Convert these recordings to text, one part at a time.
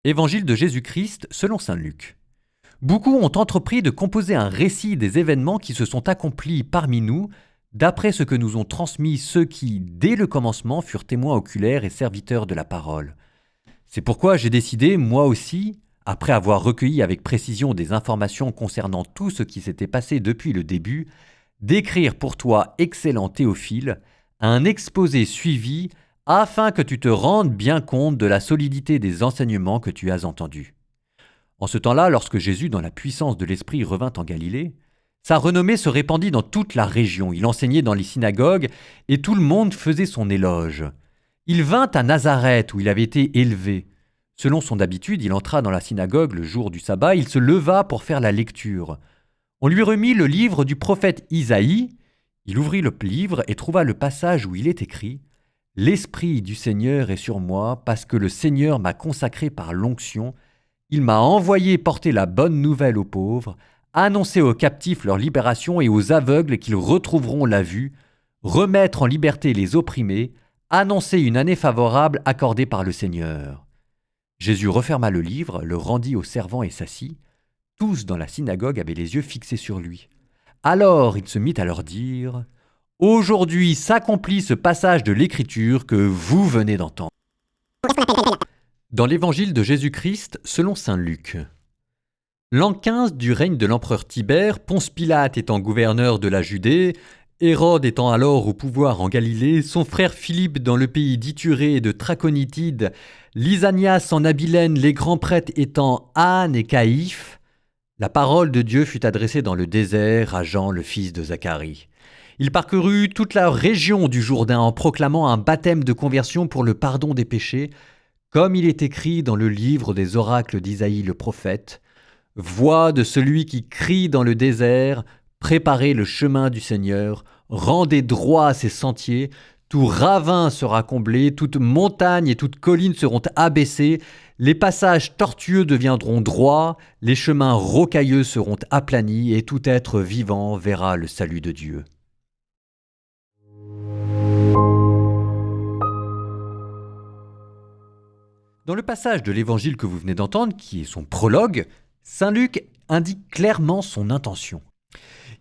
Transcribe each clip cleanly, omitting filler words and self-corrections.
Évangile de Jésus-Christ selon saint Luc. Beaucoup ont entrepris de composer un récit des événements qui se sont accomplis parmi nous, d'après ce que nous ont transmis ceux qui, dès le commencement, furent témoins oculaires et serviteurs de la parole. C'est pourquoi j'ai décidé, moi aussi, après avoir recueilli avec précision des informations concernant tout ce qui s'était passé depuis le début, d'écrire pour toi, excellent Théophile, un exposé suivi afin que tu te rendes bien compte de la solidité des enseignements que tu as entendus. En ce temps-là, lorsque Jésus, dans la puissance de l'Esprit, revint en Galilée, sa renommée se répandit dans toute la région. Il enseignait dans les synagogues et tout le monde faisait son éloge. Il vint à Nazareth où il avait été élevé. Selon son habitude, il entra dans la synagogue le jour du sabbat, il se leva pour faire la lecture. On lui remit le livre du prophète Isaïe. Il ouvrit le livre et trouva le passage où il est écrit « L'Esprit du Seigneur est sur moi, parce que le Seigneur m'a consacré par l'onction. Il m'a envoyé porter la bonne nouvelle aux pauvres, annoncer aux captifs leur libération et aux aveugles qu'ils retrouveront la vue, remettre en liberté les opprimés, annoncer une année favorable accordée par le Seigneur. » Jésus referma le livre, le rendit aux servants et s'assit. Tous dans la synagogue avaient les yeux fixés sur lui. Alors il se mit à leur dire « Aujourd'hui s'accomplit ce passage de l'Écriture que vous venez d'entendre. » Dans l'Évangile de Jésus-Christ selon saint Luc. L'an 15 du règne de l'empereur Tibère, Ponce Pilate étant gouverneur de la Judée, Hérode étant alors au pouvoir en Galilée, son frère Philippe dans le pays d'Ithurée et de Traconitide, Lysanias en Abilène, les grands prêtres étant Anne et Caïphe, la parole de Dieu fut adressée dans le désert à Jean, le fils de Zacharie. Il parcourut toute la région du Jourdain en proclamant un baptême de conversion pour le pardon des péchés, comme il est écrit dans le livre des oracles d'Isaïe le prophète. Voix de celui qui crie dans le désert, préparez le chemin du Seigneur, rendez droit ses sentiers, tout ravin sera comblé, toute montagne et toute colline seront abaissées, les passages tortueux deviendront droits, les chemins rocailleux seront aplanis et tout être vivant verra le salut de Dieu. Dans le passage de l'évangile que vous venez d'entendre, qui est son prologue, saint Luc indique clairement son intention.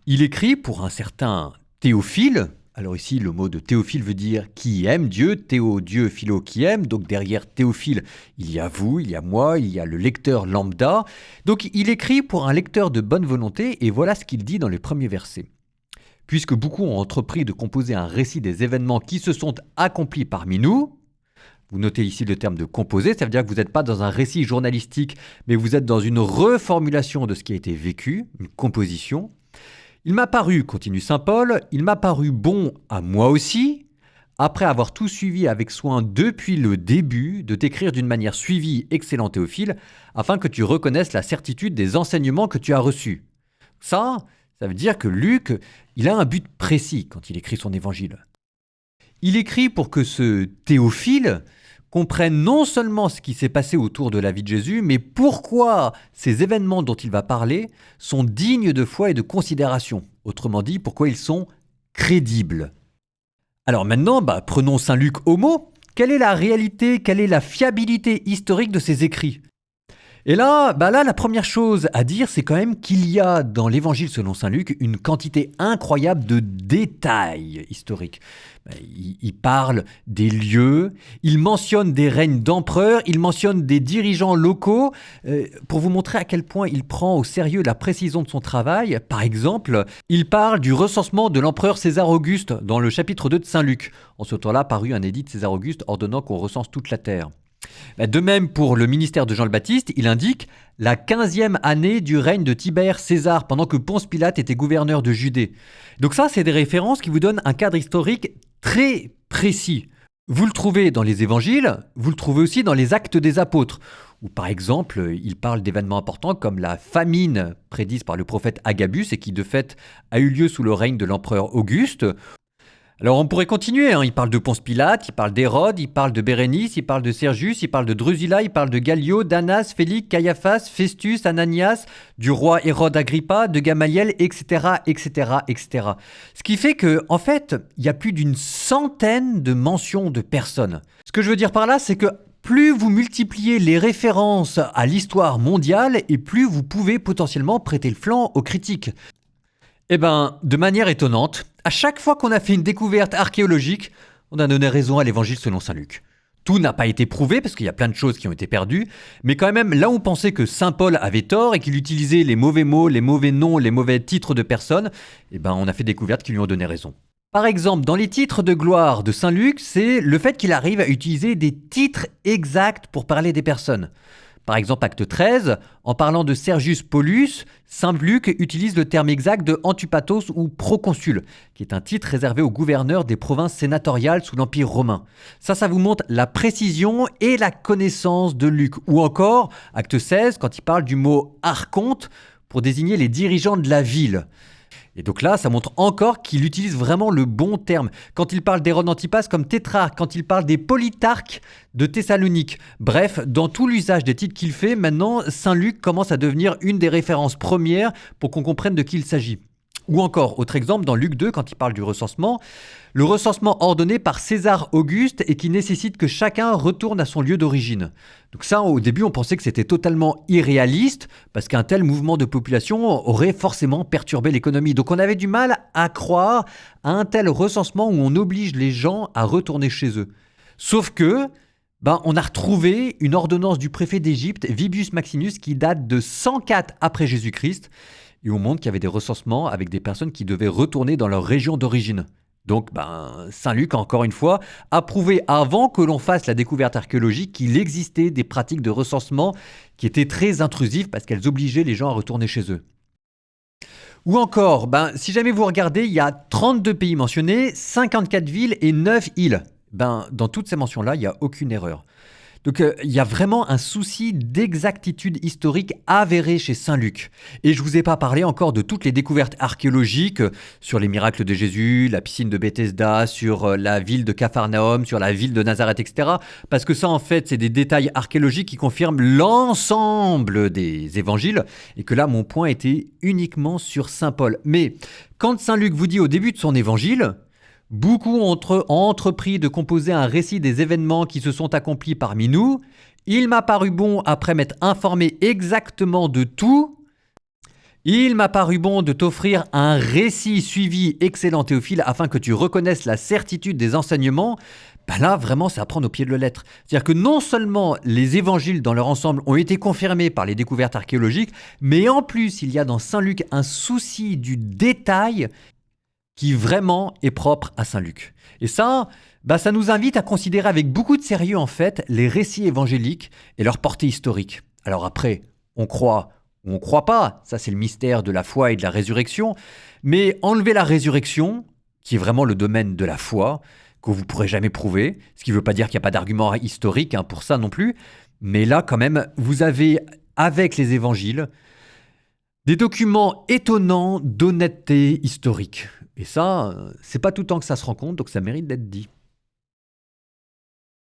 Il écrit pour un certain Théophile. Alors ici, le mot de Théophile veut dire qui aime Dieu, Théo, Dieu, Philo, qui aime. Donc derrière Théophile, il y a vous, il y a moi, il y a le lecteur lambda. Donc il écrit pour un lecteur de bonne volonté et voilà ce qu'il dit dans les premiers versets. Puisque beaucoup ont entrepris de composer un récit des événements qui se sont accomplis parmi nous, vous notez ici le terme de composer, ça veut dire que vous n'êtes pas dans un récit journalistique, mais vous êtes dans une reformulation de ce qui a été vécu, une composition. Il m'a paru, continue saint Paul, il m'a paru bon à moi aussi, après avoir tout suivi avec soin depuis le début, de t'écrire d'une manière suivie, excellent Théophile, afin que tu reconnaisses la certitude des enseignements que tu as reçus. Ça veut dire que Luc, il a un but précis quand il écrit son évangile. Il écrit pour que ce Théophile comprenne non seulement ce qui s'est passé autour de la vie de Jésus, mais pourquoi ces événements dont il va parler sont dignes de foi et de considération. Autrement dit, pourquoi ils sont crédibles. Alors maintenant, prenons saint Luc au mot. Quelle est la réalité, quelle est la fiabilité historique de ses écrits ? Et là, la première chose à dire, c'est quand même qu'il y a dans l'évangile selon saint Luc une quantité incroyable de détails historiques. Il parle des lieux, il mentionne des règnes d'empereurs, il mentionne des dirigeants locaux, pour vous montrer à quel point il prend au sérieux la précision de son travail. Par exemple, il parle du recensement de l'empereur César Auguste dans le chapitre 2 de saint Luc. En ce temps-là, parut un édit de César Auguste ordonnant qu'on recense toute la terre. De même pour le ministère de Jean le Baptiste, il indique la 15e année du règne de Tibère César, pendant que Ponce Pilate était gouverneur de Judée. Donc ça, c'est des références qui vous donnent un cadre historique très précis. Vous le trouvez dans les évangiles, vous le trouvez aussi dans les actes des apôtres, où par exemple, il parle d'événements importants comme la famine prédite par le prophète Agabus et qui de fait a eu lieu sous le règne de l'empereur Auguste. Alors on pourrait continuer, il parle de Ponce Pilate, il parle d'Hérode, il parle de Bérénice, il parle de Sergius, il parle de Drusilla, il parle de Gallio, d'Annas, Félix, Caiaphas, Festus, Ananias, du roi Hérode Agrippa, de Gamaliel, etc., etc., etc. Ce qui fait qu'en fait, il y a plus d'une centaine de mentions de personnes. Ce que je veux dire par là, c'est que plus vous multipliez les références à l'histoire mondiale et plus vous pouvez potentiellement prêter le flanc aux critiques. Eh ben, de manière étonnante, à chaque fois qu'on a fait une découverte archéologique, on a donné raison à l'évangile selon saint Luc. Tout n'a pas été prouvé parce qu'il y a plein de choses qui ont été perdues, mais quand même, là où on pensait que saint Paul avait tort et qu'il utilisait les mauvais mots, les mauvais noms, les mauvais titres de personnes, eh ben, on a fait des découvertes qui lui ont donné raison. Par exemple, dans les titres de gloire de saint Luc, c'est le fait qu'il arrive à utiliser des titres exacts pour parler des personnes. Par exemple, acte 13, en parlant de Sergius Paulus, saint Luc utilise le terme exact de Antipatos ou proconsul, qui est un titre réservé aux gouverneurs des provinces sénatoriales sous l'Empire romain. Ça vous montre la précision et la connaissance de Luc. Ou encore, acte 16, quand il parle du mot archonte pour désigner les dirigeants de la ville. Et donc là, ça montre encore qu'il utilise vraiment le bon terme. Quand il parle d'Hérode Antipas comme tétrarque, quand il parle des politarques de Thessalonique. Bref, dans tout l'usage des titres qu'il fait, maintenant, saint Luc commence à devenir une des références premières pour qu'on comprenne de qui il s'agit. Ou encore, autre exemple, dans Luc 2, quand il parle du recensement, le recensement ordonné par César Auguste et qui nécessite que chacun retourne à son lieu d'origine. Donc ça, au début, on pensait que c'était totalement irréaliste parce qu'un tel mouvement de population aurait forcément perturbé l'économie. Donc on avait du mal à croire à un tel recensement où on oblige les gens à retourner chez eux. Sauf que, on a retrouvé une ordonnance du préfet d'Égypte, Vibius Maximus, qui date de 104 après Jésus-Christ. Et on montre qu'il y avait des recensements avec des personnes qui devaient retourner dans leur région d'origine. Donc, saint Luc, encore une fois, a prouvé avant que l'on fasse la découverte archéologique qu'il existait des pratiques de recensement qui étaient très intrusives parce qu'elles obligeaient les gens à retourner chez eux. Ou encore, si jamais vous regardez, il y a 32 pays mentionnés, 54 villes et 9 îles. Dans toutes ces mentions-là, il n'y a aucune erreur. Donc il y a vraiment un souci d'exactitude historique avéré chez saint Luc. Et je ne vous ai pas parlé encore de toutes les découvertes archéologiques sur les miracles de Jésus, la piscine de Bethesda, sur la ville de Capharnaüm, sur la ville de Nazareth, etc. Parce que ça, en fait, c'est des détails archéologiques qui confirment l'ensemble des évangiles. Et que là, mon point était uniquement sur saint Paul. Mais quand saint Luc vous dit au début de son évangile... Beaucoup ont entrepris de composer un récit des événements qui se sont accomplis parmi nous. Il m'a paru bon, après m'être informé exactement de tout, il m'a paru bon de t'offrir un récit suivi excellent Théophile afin que tu reconnaisses la certitude des enseignements. Là, vraiment, c'est à prendre au pied de la lettre. C'est-à-dire que non seulement les évangiles dans leur ensemble ont été confirmés par les découvertes archéologiques, mais en plus, il y a dans saint Luc un souci du détail qui vraiment est propre à saint Luc. Et ça, ça nous invite à considérer avec beaucoup de sérieux en fait les récits évangéliques et leur portée historique. Alors après, on croit ou on croit pas, ça c'est le mystère de la foi et de la résurrection, mais enlever la résurrection, qui est vraiment le domaine de la foi, que vous ne pourrez jamais prouver, ce qui ne veut pas dire qu'il n'y a pas d'argument historique pour ça non plus, mais là quand même, vous avez avec les évangiles des documents étonnants d'honnêteté historique. Et ça, c'est pas tout le temps que ça se rencontre, donc ça mérite d'être dit.